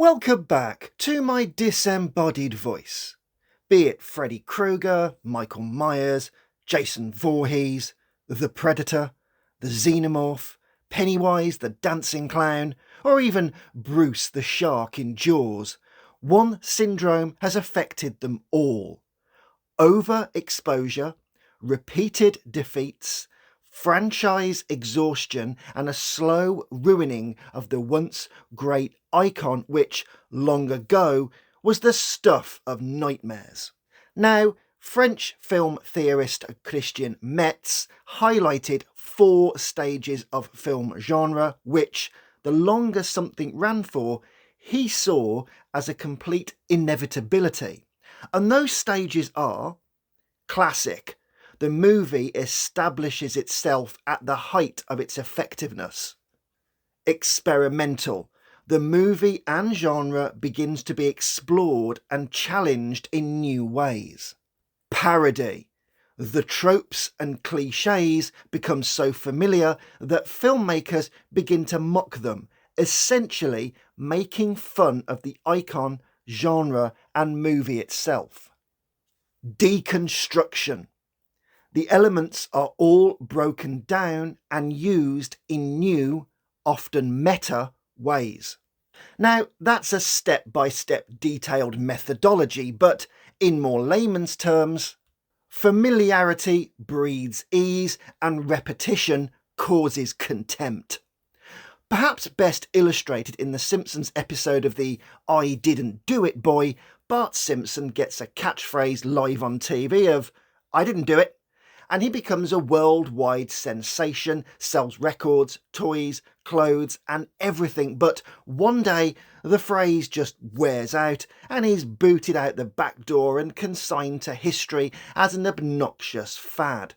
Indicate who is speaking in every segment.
Speaker 1: Welcome back to my disembodied voice. Be it Freddy Krueger, Michael Myers, Jason Voorhees, the Predator, the Xenomorph, Pennywise the Dancing Clown, or even Bruce the Shark in Jaws, one syndrome has affected them all. Overexposure, repeated defeats, franchise exhaustion, and a slow ruining of the once great icon which, long ago, was the stuff of nightmares. Now, French film theorist Christian Metz highlighted 4 stages of film genre which, the longer something ran for, he saw as a complete inevitability. And those stages are: classic. The movie establishes itself at the height of its effectiveness. Experimental. The movie and genre begins to be explored and challenged in new ways. Parody. The tropes and cliches become so familiar that filmmakers begin to mock them, essentially making fun of the icon, genre, and movie itself. Deconstruction. The elements are all broken down and used in new, often meta, ways. Now, that's a step-by-step detailed methodology, but in more layman's terms, familiarity breeds ease and repetition causes contempt. Perhaps best illustrated in the Simpsons episode of the I Didn't Do It Boy, Bart Simpson gets a catchphrase live on TV of, "I didn't do it," and he becomes a worldwide sensation, sells records, toys, clothes, and everything. But one day, the phrase just wears out, and he's booted out the back door and consigned to history as an obnoxious fad.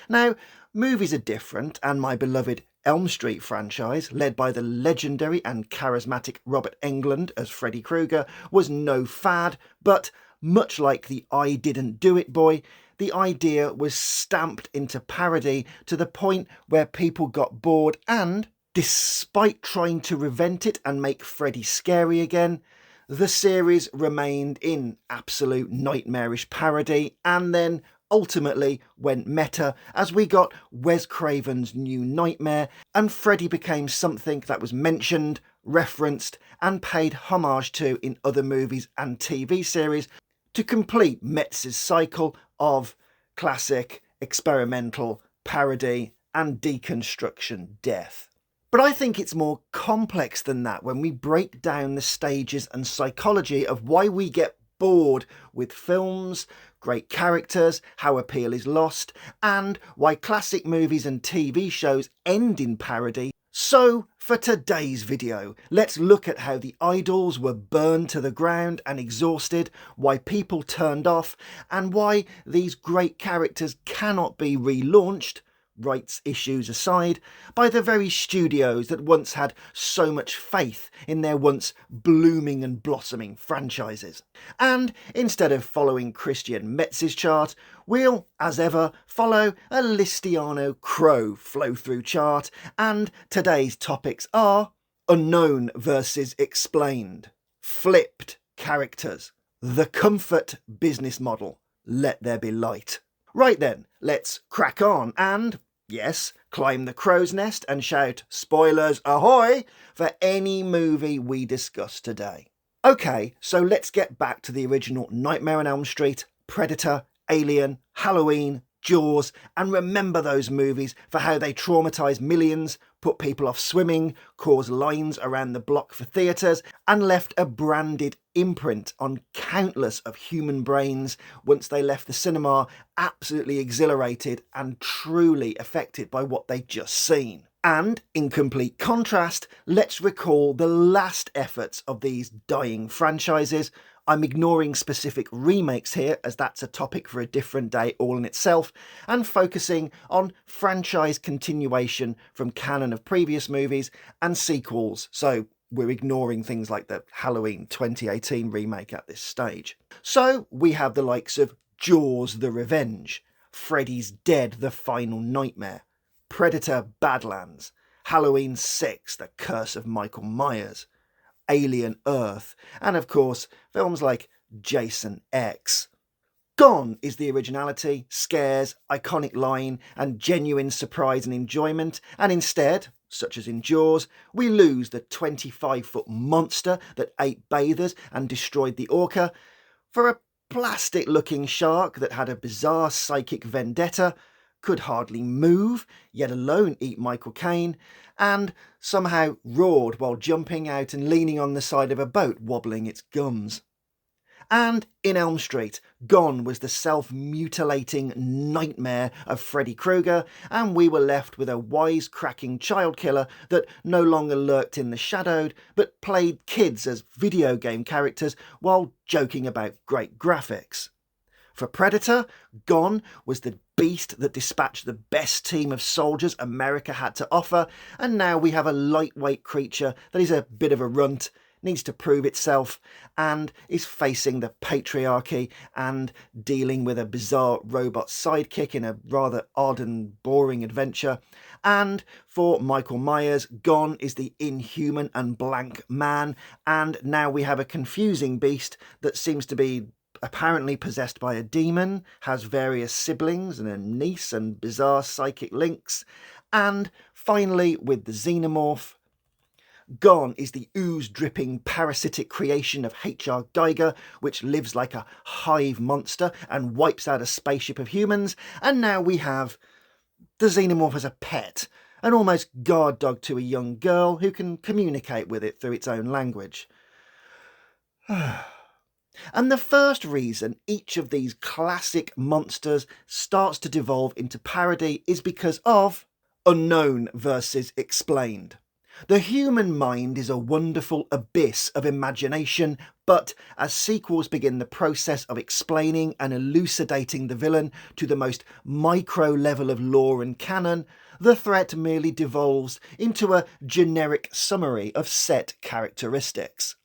Speaker 1: Now, movies are different, and my beloved Elm Street franchise, led by the legendary and charismatic Robert Englund as Freddy Krueger, was no fad, but much like the I Didn't Do It Boy, the idea was stamped into parody to the point where people got bored and, despite trying to revent it and make Freddy scary again, the series remained in absolute nightmarish parody and then ultimately went meta as we got Wes Craven's New Nightmare and Freddy became something that was mentioned, referenced and paid homage to in other movies and TV series to complete Metz's cycle of classic, experimental, parody and deconstruction death. But I think it's more complex than that when we break down the stages and psychology of why we get bored with films, great characters, how appeal is lost, and why classic movies and TV shows end in parody. So, for today's video, let's look at how the idols were burned to the ground and exhausted, why people turned off, and why these great characters cannot be relaunched, rights issues aside, by the very studios that once had so much faith in their once blooming and blossoming franchises. And instead of following Christian Metz's chart, we'll, as ever, follow a Listiano Crow flow-through chart, and today's topics are unknown versus explained, flipped characters, the comfort business model, let there be light. Right then, let's crack on and, yes, climb the crow's nest and shout spoilers ahoy for any movie we discuss today. Okay, so let's get back to the original Nightmare on Elm Street, Predator, Alien, Halloween, Jaws, and remember those movies for how they traumatised millions, put people off swimming, caused lines around the block for theatres, and left a branded imprint on countless of human brains once they left the cinema absolutely exhilarated and truly affected by what they'd just seen. And, in complete contrast, let's recall the last efforts of these dying franchises. I'm ignoring specific remakes here, as that's a topic for a different day all in itself, and focusing on franchise continuation from canon of previous movies and sequels, so we're ignoring things like the Halloween 2018 remake at this stage. So we have the likes of Jaws: The Revenge, Freddy's Dead: The Final Nightmare, Predator: Badlands, Halloween 6: The Curse of Michael Myers, Alien Earth, and of course films like Jason X. Gone is the originality, scares, iconic line, and genuine surprise and enjoyment, and instead, such as in Jaws, we lose the 25-foot monster that ate bathers and destroyed the orca for a plastic-looking shark that had a bizarre psychic vendetta, could hardly move, yet alone eat Michael Caine, and somehow roared while jumping out and leaning on the side of a boat, wobbling its gums. And in Elm Street, Gone was the self-mutilating nightmare of Freddy Krueger, and we were left with a wisecracking child killer that no longer lurked in the shadowed, but played kids as video game characters while joking about great graphics. For Predator, Gone was the beast that dispatched the best team of soldiers America had to offer, and now we have a lightweight creature that is a bit of a runt, needs to prove itself, and is facing the patriarchy and dealing with a bizarre robot sidekick in a rather odd and boring adventure. And for Michael Myers, Gone is the inhuman and blank man, and now we have a confusing beast that seems to be apparently possessed by a demon, has various siblings and a niece and bizarre psychic links. And finally, with the xenomorph, Gone is the ooze-dripping parasitic creation of H.R. Geiger, which lives like a hive monster and wipes out a spaceship of humans, and now we have the xenomorph as a pet, an almost guard dog to a young girl who can communicate with it through its own language. And the first reason each of these classic monsters starts to devolve into parody is because of unknown versus explained. The human mind is a wonderful abyss of imagination, but as sequels begin the process of explaining and elucidating the villain to the most micro level of lore and canon, the threat merely devolves into a generic summary of set characteristics.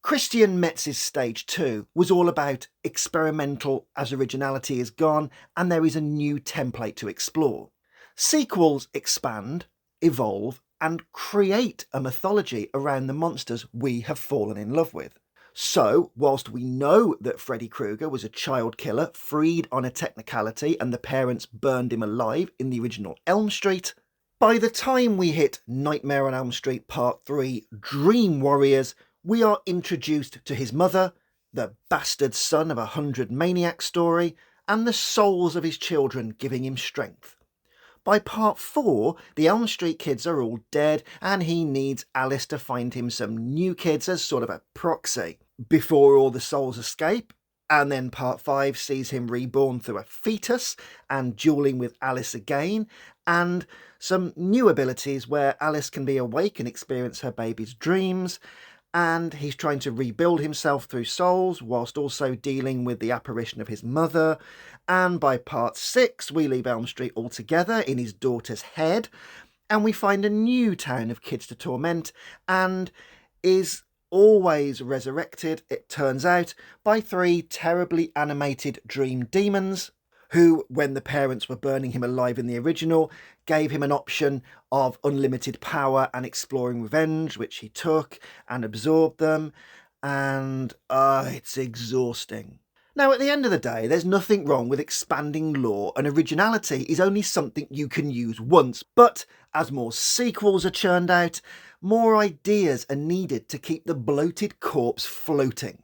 Speaker 1: Christian Metz's Stage 2 was all about experimental as originality is gone, and there is a new template to explore. Sequels expand, evolve, and create a mythology around the monsters we have fallen in love with. So, whilst we know that Freddy Krueger was a child killer freed on a technicality and the parents burned him alive in the original Elm Street, by the time we hit Nightmare on Elm Street Part 3 Dream Warriors, we are introduced to his mother, the bastard son of a 100 maniac story, and the souls of his children giving him strength. By Part 4, the Elm Street kids are all dead, and he needs Alice to find him some new kids as sort of a proxy before all the souls escape. And then Part 5 sees him reborn through a fetus and dueling with Alice again, and some new abilities where Alice can be awake and experience her baby's dreams, and he's trying to rebuild himself through souls whilst also dealing with the apparition of his mother. And by Part 6 we leave Elm Street altogether in his daughter's head, and we find a new town of kids to torment, and is always resurrected, it turns out, by 3 terribly animated dream demons who, when the parents were burning him alive in the original, gave him an option of unlimited power and exploring revenge, which he took and absorbed them, and it's exhausting. Now, at the end of the day, there's nothing wrong with expanding lore, and originality is only something you can use once, but as more sequels are churned out, more ideas are needed to keep the bloated corpse floating.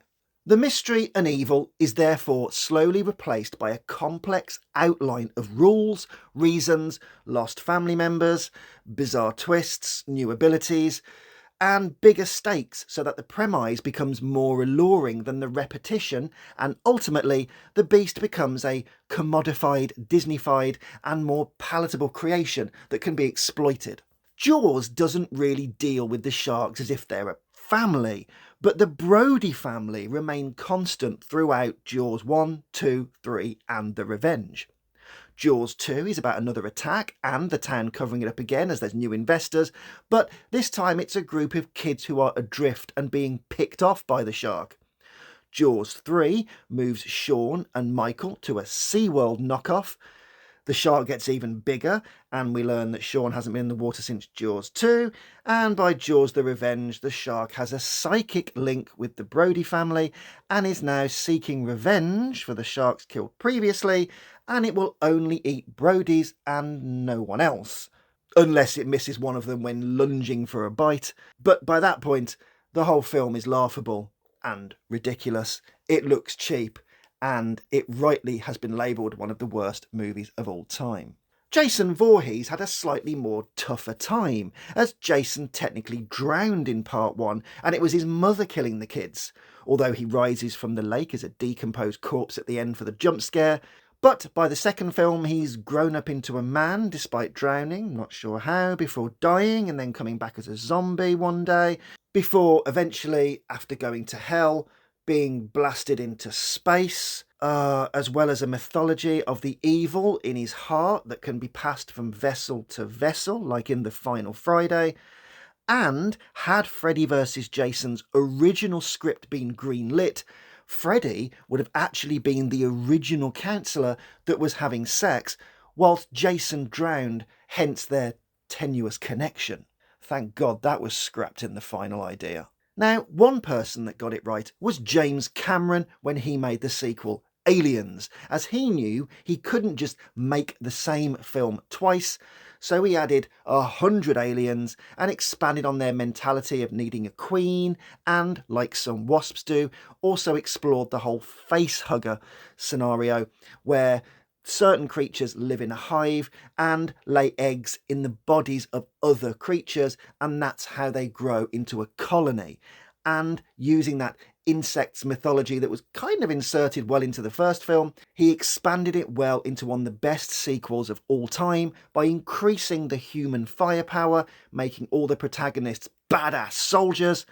Speaker 1: The mystery and evil is therefore slowly replaced by a complex outline of rules, reasons, lost family members, bizarre twists, new abilities, and bigger stakes, so that the premise becomes more alluring than the repetition, and ultimately the beast becomes a commodified, Disneyfied, and more palatable creation that can be exploited. Jaws doesn't really deal with the sharks as if they're a family, but the Brody family remain constant throughout Jaws 1, 2, 3 and The Revenge. Jaws 2 is about another attack and the town covering it up again as there's new investors, but this time it's a group of kids who are adrift and being picked off by the shark. Jaws 3 moves Sean and Michael to a SeaWorld knockoff. The shark gets even bigger, and we learn that Sean hasn't been in the water since Jaws 2, and by Jaws the Revenge, the shark has a psychic link with the Brody family and is now seeking revenge for the sharks killed previously, and it will only eat Brodies and no one else, unless it misses one of them when lunging for a bite. But by that point, the whole film is laughable and ridiculous. It looks cheap, and it rightly has been labelled one of the worst movies of all time. Jason Voorhees had a slightly more tougher time, as Jason technically drowned in part 1, and it was his mother killing the kids, although he rises from the lake as a decomposed corpse at the end for the jump scare. But by the second film, he's grown up into a man despite drowning, not sure how, before dying and then coming back as a zombie one day, before eventually, after going to hell, being blasted into space, as well as a mythology of the evil in his heart that can be passed from vessel to vessel, like in The Final Friday. And had Freddy vs. Jason's original script been greenlit, Freddy would have actually been the original counsellor that was having sex, whilst Jason drowned, hence their tenuous connection. Thank God that was scrapped in the final idea. Now, one person that got it right was James Cameron when he made the sequel Aliens, as he knew he couldn't just make the same film twice, so he added 100 aliens and expanded on their mentality of needing a queen, and, like some wasps do, also explored the whole face hugger scenario, where certain creatures live in a hive and lay eggs in the bodies of other creatures, and that's how they grow into a colony. And using that insects mythology that was kind of inserted well into the first film, he expanded it well into one of the best sequels of all time by increasing the human firepower, making all the protagonists badass soldiers,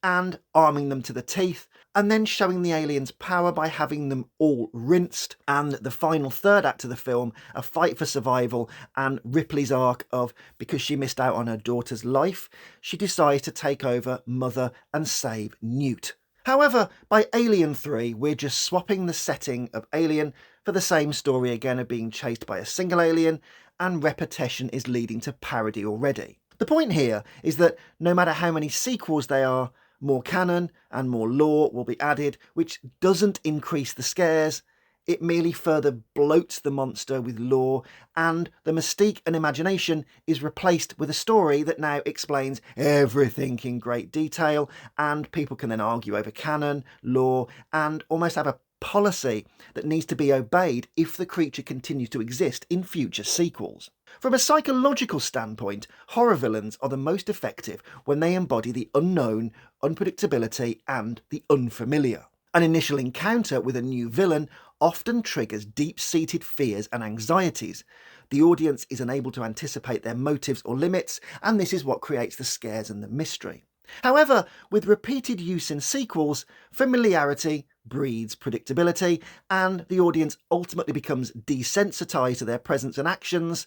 Speaker 1: and arming them to the teeth, and then showing the aliens' power by having them all rinsed, and the final third act of the film, a fight for survival, and Ripley's arc of, because she missed out on her daughter's life, she decides to take over Mother and save Newt. However, by Alien 3, we're just swapping the setting of Alien for the same story again of being chased by a single alien, and repetition is leading to parody already. The point here is that no matter how many sequels they are, more canon and more lore will be added, which doesn't increase the scares. It merely further bloats the monster with lore, and the mystique and imagination is replaced with a story that now explains everything in great detail, and people can then argue over canon, lore, and almost have a policy that needs to be obeyed if the creature continues to exist in future sequels. From a psychological standpoint, horror villains are the most effective when they embody the unknown, unpredictability, and the unfamiliar. An initial encounter with a new villain often triggers deep-seated fears and anxieties. The audience is unable to anticipate their motives or limits, and this is what creates the scares and the mystery. However, with repeated use in sequels, familiarity breeds predictability, and the audience ultimately becomes desensitised to their presence and actions.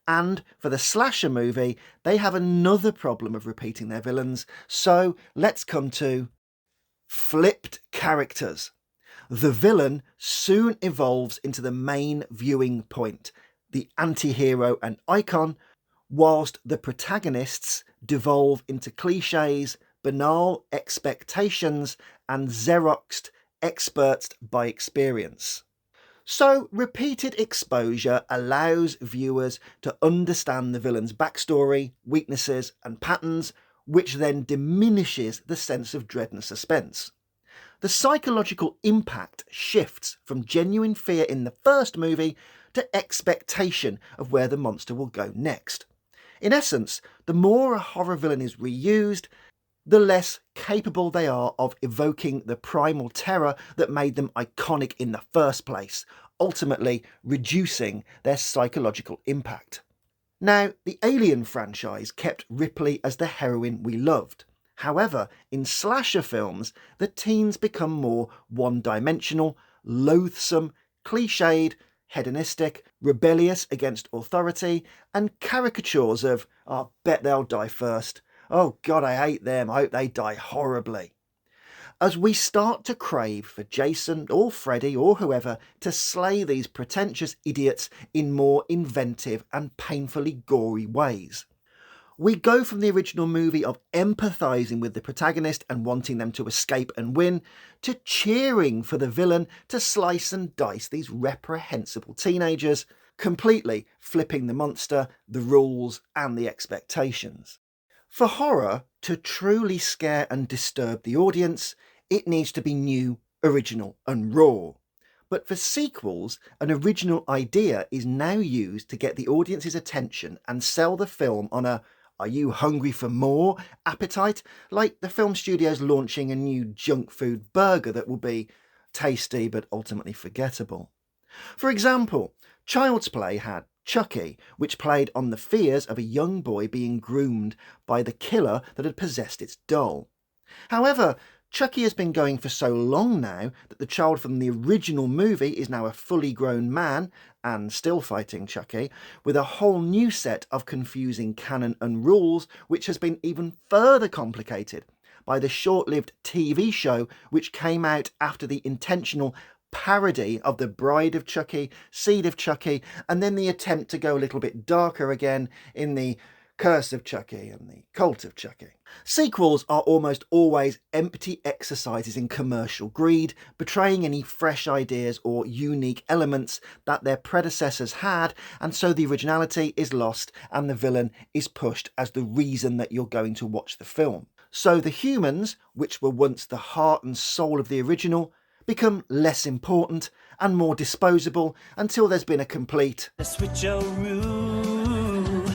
Speaker 1: And for the slasher movie, they have another problem of repeating their villains. So let's come to flipped characters. The villain soon evolves into the main viewing point, the anti-hero and icon, whilst the protagonists devolve into cliches, banal expectations, and xeroxed experts by experience. So repeated exposure allows viewers to understand the villain's backstory, weaknesses, and patterns, which then diminishes the sense of dread and suspense. The psychological impact shifts from genuine fear in the first movie to expectation of where the monster will go next. In essence, the more a horror villain is reused, the less capable they are of evoking the primal terror that made them iconic in the first place, ultimately reducing their psychological impact. Now, the Alien franchise kept Ripley as the heroine we loved. However, in slasher films, the teens become more one-dimensional, loathsome, cliched, hedonistic, rebellious against authority, and caricatures of, "I bet they'll die first. Oh God, I hate them. I hope they die horribly." as we start to crave for Jason or Freddy or whoever to slay these pretentious idiots in more inventive and painfully gory ways. We go from the original movie of empathising with the protagonist and wanting them to escape and win, to cheering for the villain to slice and dice these reprehensible teenagers, completely flipping the monster, the rules and the expectations. For horror to truly scare and disturb the audience, it needs to be new, original and raw. But for sequels, an original idea is now used to get the audience's attention and sell the film on a "are you hungry for more" appetite, like the film studios launching a new junk food burger that will be tasty but ultimately forgettable. For example, Child's Play had Chucky, which played on the fears of a young boy being groomed by the killer that had possessed its doll. However, Chucky has been going for so long now that the child from the original movie is now a fully grown man, and still fighting Chucky, with a whole new set of confusing canon and rules, which has been even further complicated by the short-lived TV show which came out after the intentional parody of The Bride of Chucky, Seed of Chucky, and then the attempt to go a little bit darker again in The Curse of Chucky and The Cult of Chucky. Sequels are almost always empty exercises in commercial greed, betraying any fresh ideas or unique elements that their predecessors had, and so the originality is lost and the villain is pushed as the reason that you're going to watch the film. So the humans, which were once the heart and soul of the original, become less important and more disposable until there's been a complete switcheroo,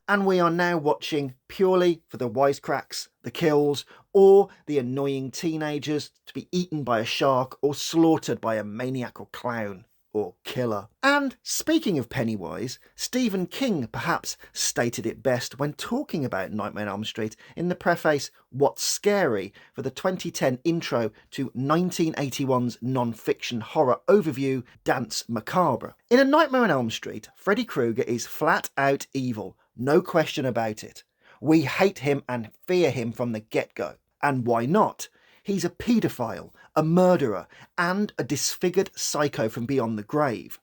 Speaker 1: and we are now watching purely for the wisecracks, the kills, or the annoying teenagers to be eaten by a shark or slaughtered by a maniacal clown or killer. And speaking of Pennywise, Stephen King perhaps stated it best when talking about Nightmare on Elm Street in the preface "What's Scary" for the 2010 intro to 1981's non-fiction horror overview Dance Macabre. In A Nightmare on Elm Street, Freddy Krueger is flat out evil, no question about it. We hate him and fear him from the get-go. And why not? He's a paedophile, a murderer, and a disfigured psycho from beyond the grave.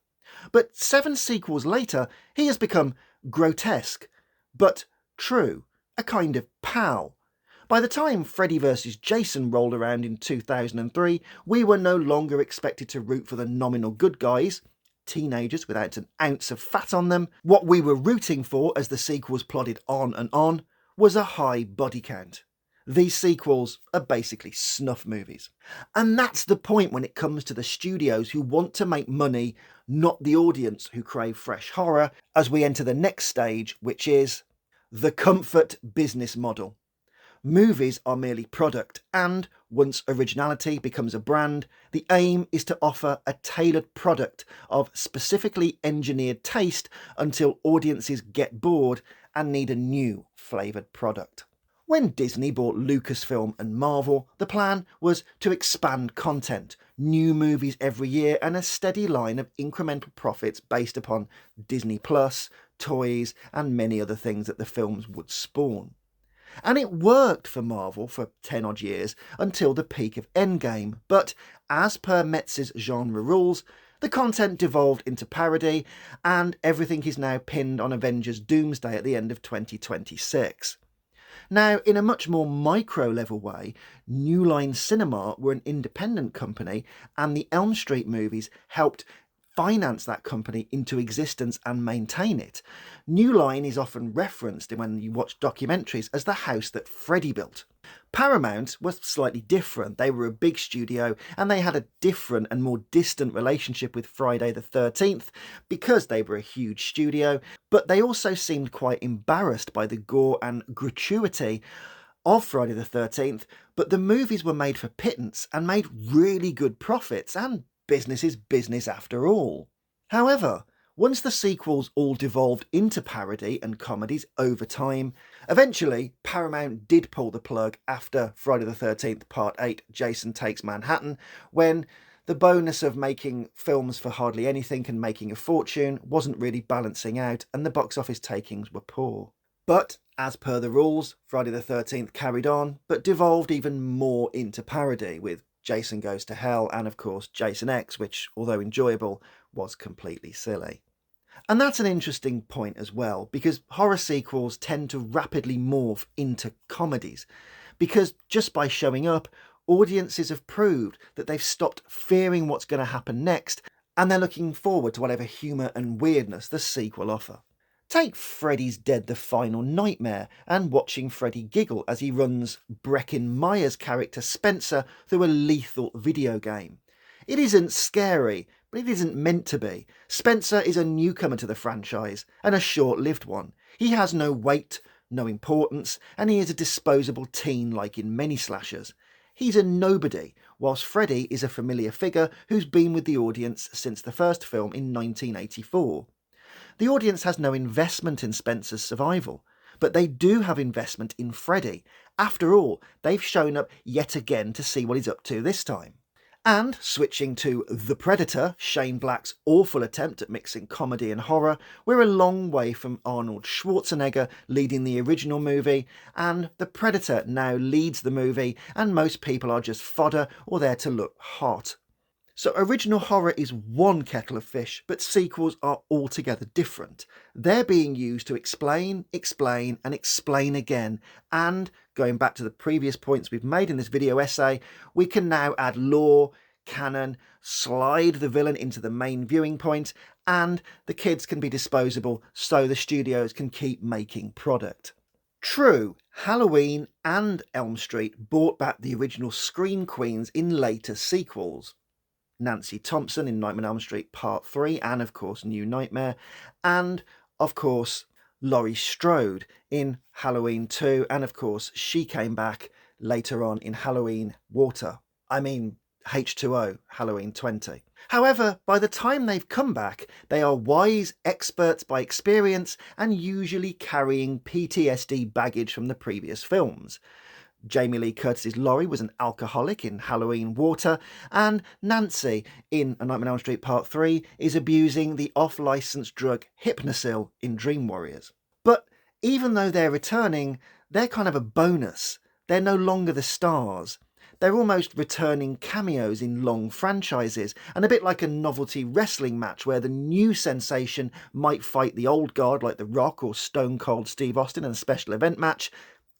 Speaker 1: But 7 sequels later, he has become grotesque, but true, a kind of pal. By the time Freddy vs. Jason rolled around in 2003, we were no longer expected to root for the nominal good guys, teenagers without an ounce of fat on them. What we were rooting for as the sequels plodded on was a high body count. These sequels are basically snuff movies. And that's the point when it comes to the studios who want to make money, not the audience who crave fresh horror, as we enter the next stage, which is the comfort business model. Movies are merely product, and once originality becomes a brand, the aim is to offer a tailored product of specifically engineered taste until audiences get bored and need a new flavoured product. When Disney bought Lucasfilm and Marvel, the plan was to expand content, new movies every year, and a steady line of incremental profits based upon Disney Plus, toys, and many other things that the films would spawn. And it worked for Marvel for 10 odd years until the peak of Endgame, but as per Metz's genre rules, the content devolved into parody, and everything is now pinned on Avengers Doomsday at the end of 2026. Now, in a much more micro-level way, New Line Cinema were an independent company, and the Elm Street movies helped finance that company into existence and maintain it. New Line is often referenced when you watch documentaries as the house that Freddy built. Paramount was slightly different. They were a big studio and they had a different and more distant relationship with Friday the 13th because they were a huge studio, but they also seemed quite embarrassed by the gore and gratuity of Friday the 13th, but the movies were made for pittance and made really good profits, and business is business after all. However, once the sequels all devolved into parody and comedies over time, eventually Paramount did pull the plug after Friday the 13th Part 8 Jason Takes Manhattan, when the bonus of making films for hardly anything and making a fortune wasn't really balancing out and the box office takings were poor. But, as per the rules, Friday the 13th carried on, but devolved even more into parody, with Jason Goes to Hell, and of course Jason X, which, although enjoyable, was completely silly. And that's an interesting point as well, because horror sequels tend to rapidly morph into comedies, because just by showing up, audiences have proved that they've stopped fearing what's going to happen next, and they're looking forward to whatever humour and weirdness the sequel offer. Take Freddy's Dead the Final Nightmare and watching Freddy giggle as he runs Breckin Meyer's character Spencer through a lethal video game. It isn't scary, but it isn't meant to be. Spencer is a newcomer to the franchise, and a short-lived one. He has no weight, no importance, and he is a disposable teen like in many slashers. He's a nobody, whilst Freddy is a familiar figure who's been with the audience since the first film in 1984. The audience has no investment in Spencer's survival, but they do have investment in Freddy. After all, they've shown up yet again to see what he's up to this time. And, switching to The Predator, Shane Black's awful attempt at mixing comedy and horror, we're a long way from Arnold Schwarzenegger leading the original movie, and The Predator now leads the movie, and most people are just fodder or there to look hot. So original horror is one kettle of fish, but sequels are altogether different. They're being used to explain, and explain again, and, going back to the previous points we've made in this video essay, we can now add lore, canon, slide the villain into the main viewing point, and the kids can be disposable so the studios can keep making product. True, Halloween and Elm Street brought back the original scream queens in later sequels. Nancy Thompson in Nightmare on Elm Street Part 3 and of course New Nightmare, and of course Laurie Strode in Halloween 2, and of course she came back later on in Halloween H2O, Halloween 20. However, by the time they've come back, they are wise experts by experience and usually carrying PTSD baggage from the previous films. Jamie Lee Curtis's Laurie was an alcoholic in Halloween Water, and Nancy in A Nightmare on Elm Street Part 3 is abusing the off-licence drug Hypnosil in Dream Warriors. But even though they're returning, they're kind of a bonus. They're no longer the stars. They're almost returning cameos in long franchises, and a bit like a novelty wrestling match where the new sensation might fight the old guard like The Rock or Stone Cold Steve Austin in a special event match.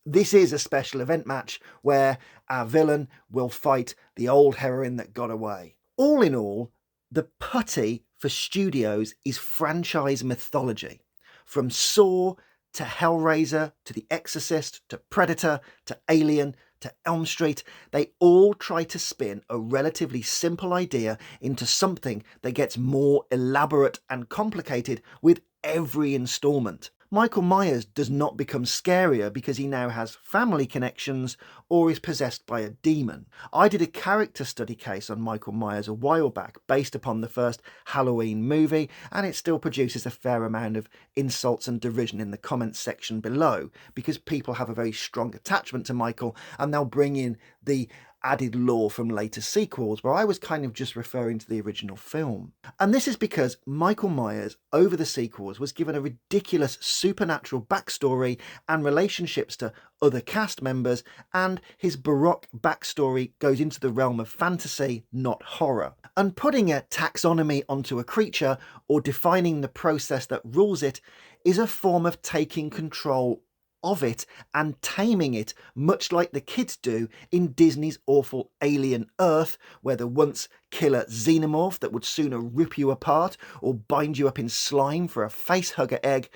Speaker 1: This is a special event match where our villain will fight the old heroine that got away. All in all, the putty for studios is franchise mythology. From Saw to Hellraiser to The Exorcist to Predator to Alien to Elm Street, they all try to spin a relatively simple idea into something that gets more elaborate and complicated with every instalment. Michael Myers does not become scarier because he now has family connections or is possessed by a demon. I did a character study case on Michael Myers a while back based upon the first Halloween movie, and it still produces a fair amount of insults and derision in the comments section below because people have a very strong attachment to Michael and they'll bring in the added lore from later sequels, where I was kind of just referring to the original film. And this is because Michael Myers, over the sequels, was given a ridiculous supernatural backstory and relationships to other cast members, and his baroque backstory goes into the realm of fantasy, not horror. And putting a taxonomy onto a creature, or defining the process that rules it, is a form of taking control of it and taming it, much like the kids do in Disney's awful Alien Earth, where the once killer xenomorph that would sooner rip you apart or bind you up in slime for a facehugger egg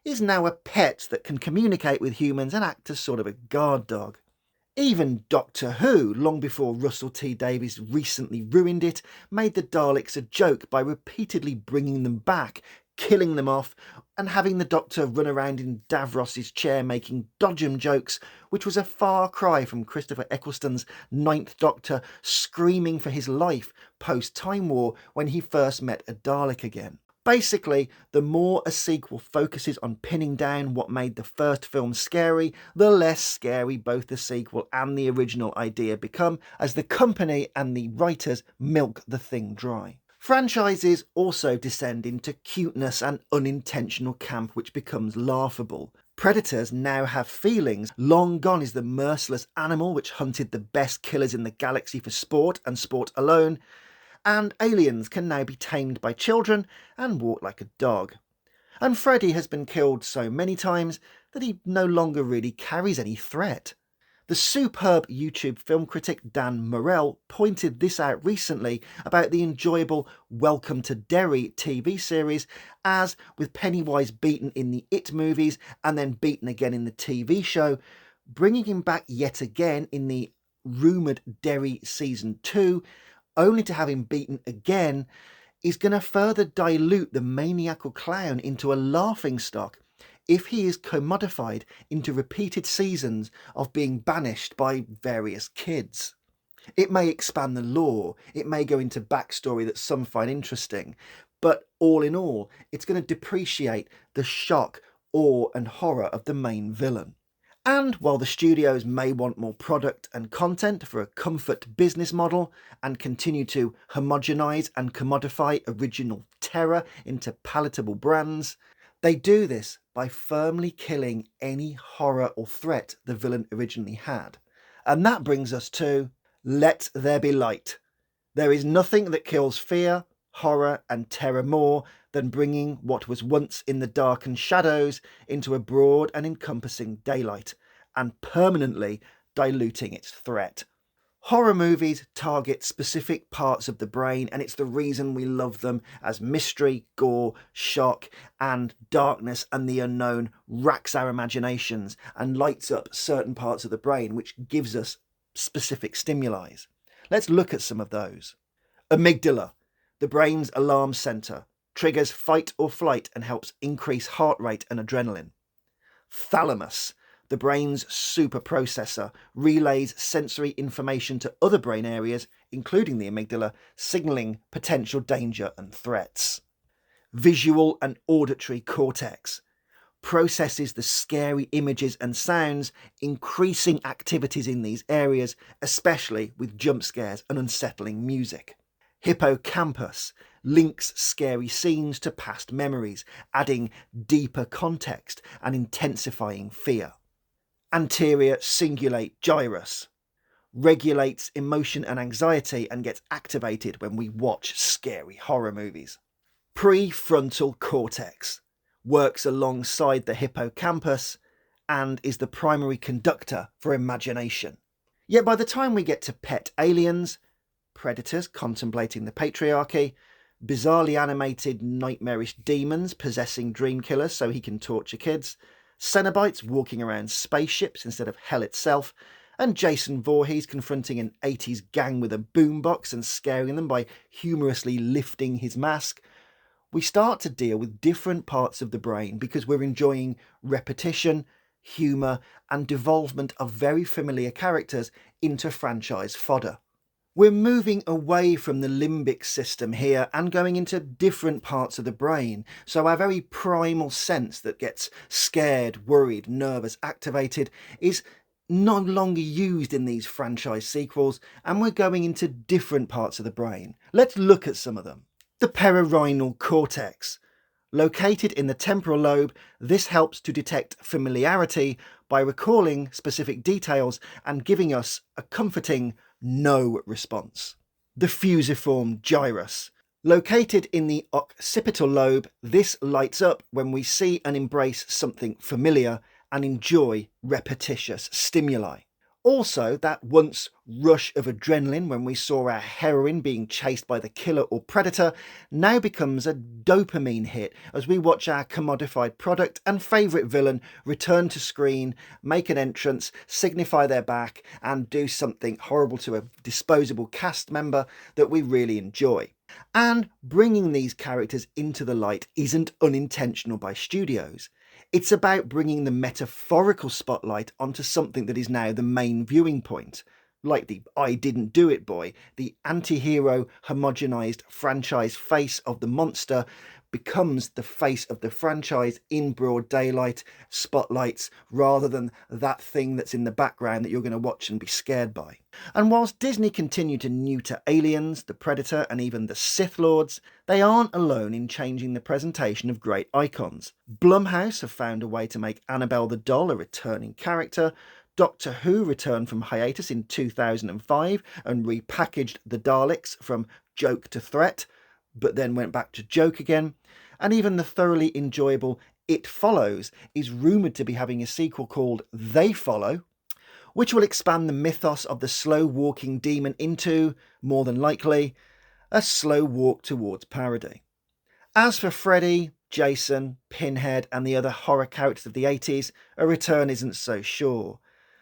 Speaker 1: is now a pet that can communicate with humans and act as sort of a guard dog. Even Doctor Who, long before Russell T Davies recently ruined it, made the Daleks a joke by repeatedly bringing them back, killing them off, and having the Doctor run around in Davros's chair making dodgem jokes, which was a far cry from Christopher Eccleston's Ninth Doctor screaming for his life post-Time War when he first met a Dalek again. Basically, the more a sequel focuses on pinning down what made the first film scary, the less scary both the sequel and the original idea become, as the company and the writers milk the thing dry. Franchises also descend into cuteness and unintentional camp which becomes laughable. Predators now have feelings. Long gone is the merciless animal which hunted the best killers in the galaxy for sport and sport alone, and aliens can now be tamed by children and walk like a dog. And Freddy has been killed so many times that he no longer really carries any threat. The superb YouTube film critic Dan Morell pointed this out recently about the enjoyable Welcome to Derry TV series, as with Pennywise beaten in the It movies and then beaten again in the TV show, bringing him back yet again in the rumoured Derry Season 2, only to have him beaten again, is going to further dilute the maniacal clown into a laughingstock if he is commodified into repeated seasons of being banished by various kids. It may expand the lore, it may go into backstory that some find interesting, but all in all, it's going to depreciate the shock, awe and horror of the main villain. And while the studios may want more product and content for a comfort business model and continue to homogenise and commodify original terror into palatable brands, they do this by firmly killing any horror or threat the villain originally had. And that brings us to Let There Be Light. There is nothing that kills fear, horror and terror more than bringing what was once in the dark and shadows into a broad and encompassing daylight, and permanently diluting its threat. Horror movies target specific parts of the brain, and it's the reason we love them, as mystery, gore, shock and darkness and the unknown racks our imaginations and lights up certain parts of the brain, which gives us specific stimuli. Let's look at some of those. Amygdala, the brain's alarm centre, triggers fight or flight and helps increase heart rate and adrenaline. Thalamus, the brain's super processor, relays sensory information to other brain areas, including the amygdala, signalling potential danger and threats. Visual and auditory cortex processes the scary images and sounds, increasing activities in these areas, especially with jump scares and unsettling music. Hippocampus links scary scenes to past memories, adding deeper context and intensifying fear. Anterior cingulate gyrus regulates emotion and anxiety and gets activated when we watch scary horror movies. Prefrontal cortex works alongside the hippocampus and is the primary conductor for imagination. Yet by the time we get to pet aliens, predators contemplating the patriarchy, bizarrely animated nightmarish demons possessing dream killers so he can torture kids, Cenobites walking around spaceships instead of hell itself, and Jason Voorhees confronting an 80s gang with a boombox and scaring them by humorously lifting his mask, we start to deal with different parts of the brain because we're enjoying repetition, humour and devolvement of very familiar characters into franchise fodder. We're moving away from the limbic system here and going into different parts of the brain, so our very primal sense that gets scared, worried, nervous, activated is no longer used in these franchise sequels, and we're going into different parts of the brain. Let's look at some of them. The perirhinal cortex. Located in the temporal lobe, this helps to detect familiarity by recalling specific details and giving us a comforting no response. The fusiform gyrus. Located in the occipital lobe, this lights up when we see and embrace something familiar and enjoy repetitious stimuli. Also, that once rush of adrenaline when we saw our heroine being chased by the killer or predator now becomes a dopamine hit as we watch our commodified product and favourite villain return to screen, make an entrance, signify their back and do something horrible to a disposable cast member that we really enjoy. And bringing these characters into the light isn't unintentional by studios. It's about bringing the metaphorical spotlight onto something that is now the main viewing point, like the I didn't do it boy, the anti-hero homogenized franchise face of the monster, becomes the face of the franchise in broad daylight, spotlights, rather than that thing that's in the background that you're going to watch and be scared by. And whilst Disney continue to neuter aliens, the Predator, and even the Sith Lords, they aren't alone in changing the presentation of great icons. Blumhouse have found a way to make Annabelle the doll a returning character. Doctor Who returned from hiatus in 2005 and repackaged the Daleks from joke to threat, but then went back to joke again. And even the thoroughly enjoyable It Follows is rumoured to be having a sequel called They Follow, which will expand the mythos of the slow-walking demon into, more than likely, a slow walk towards parody. As for Freddy, Jason, Pinhead and the other horror characters of the 80s, a return isn't so sure.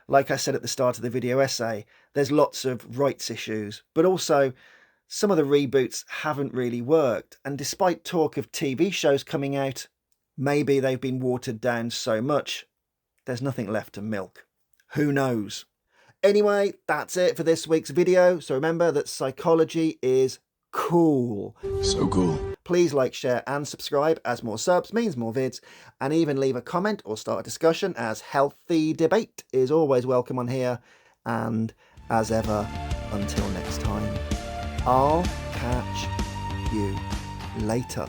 Speaker 1: Like I said at the start of the video essay, there's lots of rights issues, but also some of the reboots haven't really worked, and despite talk of TV shows coming out, maybe they've been watered down so much, there's nothing left to milk. Who knows? Anyway, that's it for this week's video, so remember that psychology is cool.
Speaker 2: So cool.
Speaker 1: Please like, share and subscribe, as more subs means more vids, and even leave a comment or start a discussion, as healthy debate is always welcome on here. And as ever, until next time, I'll catch you later.